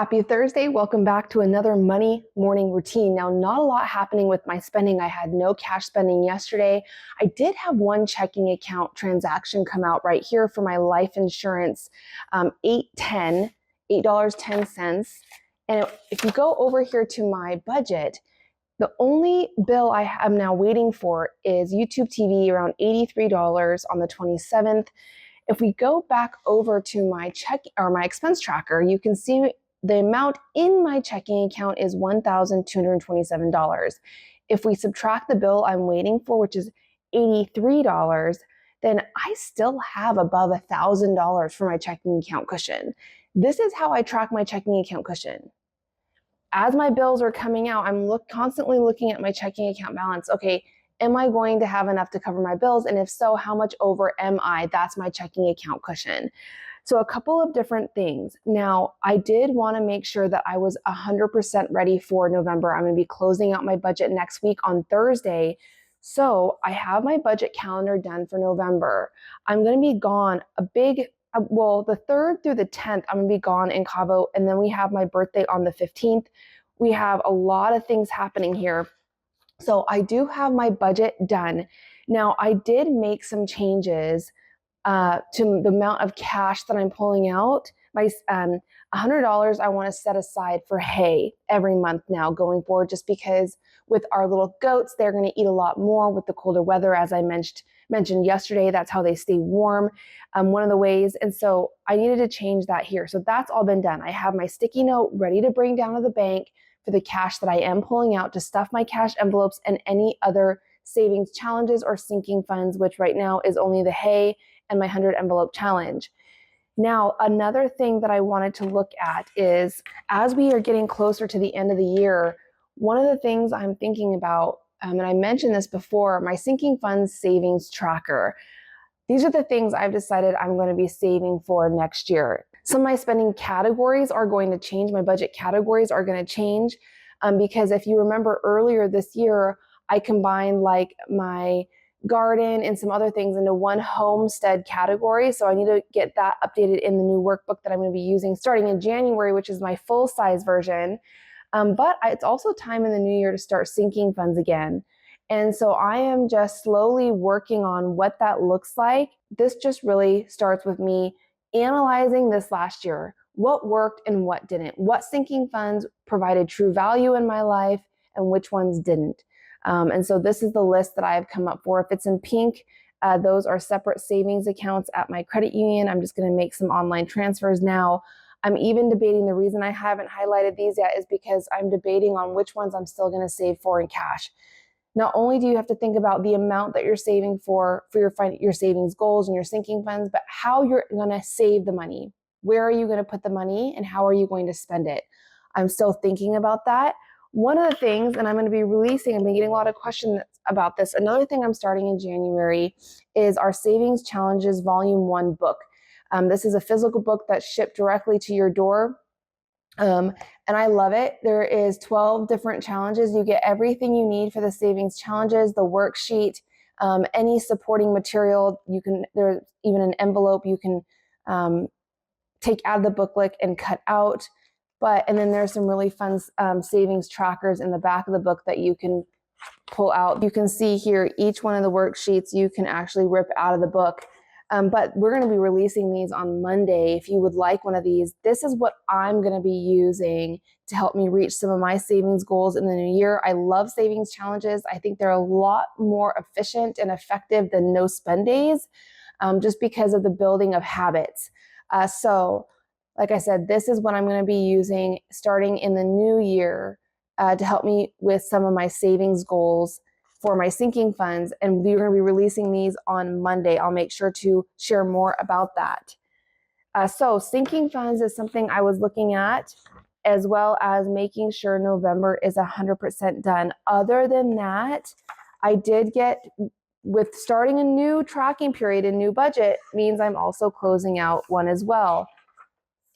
Happy Thursday. Welcome back to another money morning routine. Now, not a lot happening with my spending. I had no cash spending yesterday. I did have one checking account transaction come out right here for my life insurance, $8.10. And if you go over here to my budget, the only bill I am now waiting for is YouTube TV, around $83 on the 27th. If we go back over to my my expense tracker, you can see the amount in my checking account is $1,227. If we subtract the bill I'm waiting for, which is $83, then I still have above $1,000 for my checking account cushion. This is how I track my checking account cushion. As my bills are coming out, I'm constantly looking at my checking account balance. Okay, am I going to have enough to cover my bills? And if so, how much over am I? That's my checking account cushion. So a couple of different things. Now, I did want to make sure that I was 100% ready for November. I'm going to be closing out my budget next week on Thursday. So I have my budget calendar done for November. I'm going to be gone the 3rd through the 10th, I'm going to be gone in Cabo. And then we have my birthday on the 15th. We have a lot of things happening here. So I do have my budget done. Now, I did make some changes to the amount of cash that I'm pulling out. My $100 I want to set aside for hay every month now going forward, just because with our little goats, they're going to eat a lot more with the colder weather. As I mentioned yesterday, that's how they stay warm, one of the ways. And so I needed to change that here. So that's all been done. I have my sticky note ready to bring down to the bank for the cash that I am pulling out to stuff my cash envelopes and any other savings challenges or sinking funds, which right now is only the hay and my 100 envelope challenge. Now, another thing that I wanted to look at is, as we are getting closer to the end of the year, one of the things I'm thinking about, and I mentioned this before, my sinking funds savings tracker. These are the things I've decided I'm going to be saving for next year. Some of my spending categories are going to change. My budget categories are going to change because if you remember earlier this year, I combined like my garden and some other things into one homestead category. So I need to get that updated in the new workbook that I'm going to be using starting in January, which is my full size version. But it's also time in the new year to start sinking funds again. And so I am just slowly working on what that looks like. This just really starts with me analyzing this last year. What worked and what didn't? What sinking funds provided true value in my life and which ones didn't? And so this is the list that I have come up for. If it's in pink, those are separate savings accounts at my credit union. I'm just going to make some online transfers now. I'm even debating, the reason I haven't highlighted these yet is because I'm debating on which ones I'm still going to save for in cash. Not only do you have to think about the amount that you're saving for your savings goals and your sinking funds, but how you're going to save the money. Where are you going to put the money and how are you going to spend it? I'm still thinking about that. One of the things, and I'm going to be releasing, I've been getting a lot of questions about this. Another thing I'm starting in January is our Savings Challenges Volume 1 book. This is a physical book that's shipped directly to your door. And I love it. There is 12 different challenges. You get everything you need for the savings challenges, the worksheet, any supporting material. There's even an envelope you can take out of the booklet and cut out. And then there's some really fun savings trackers in the back of the book that you can pull out. You can see here, each one of the worksheets you can actually rip out of the book. But we're going to be releasing these on Monday. If you would like one of these, this is what I'm going to be using to help me reach some of my savings goals in the new year. I love savings challenges. I think they're a lot more efficient and effective than no spend days, just because of the building of habits. So like I said, this is what I'm going to be using starting in the new year to help me with some of my savings goals for my sinking funds. And we're going to be releasing these on Monday. I'll make sure to share more about that. So sinking funds is something I was looking at, as well as making sure November is 100% done. Other than that, I did with starting a new tracking period, a new budget means I'm also closing out one as well.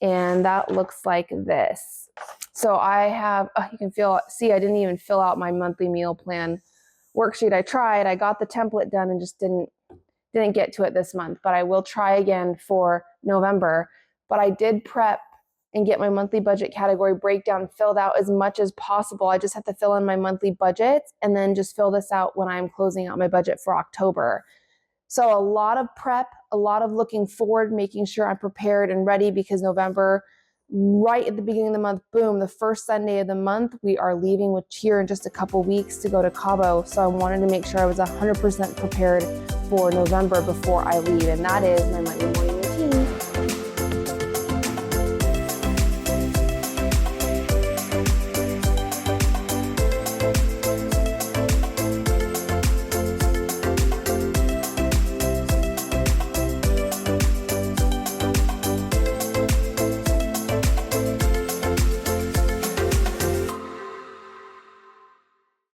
And that looks like this. So I have, you can see I didn't even fill out my monthly meal plan worksheet. I got the template done and just didn't get to it this month, but I will try again for November. But I did prep and get my monthly budget category breakdown filled out as much as possible. I just have to fill in my monthly budgets and then just fill this out when I'm closing out my budget for October. So a lot of prep, a lot of looking forward, making sure I'm prepared and ready, because November, right at the beginning of the month, boom, the first Sunday of the month, we are leaving with cheer in just a couple weeks to go to Cabo. So I wanted to make sure I was 100% prepared for November before I leave. And that is my Monday morning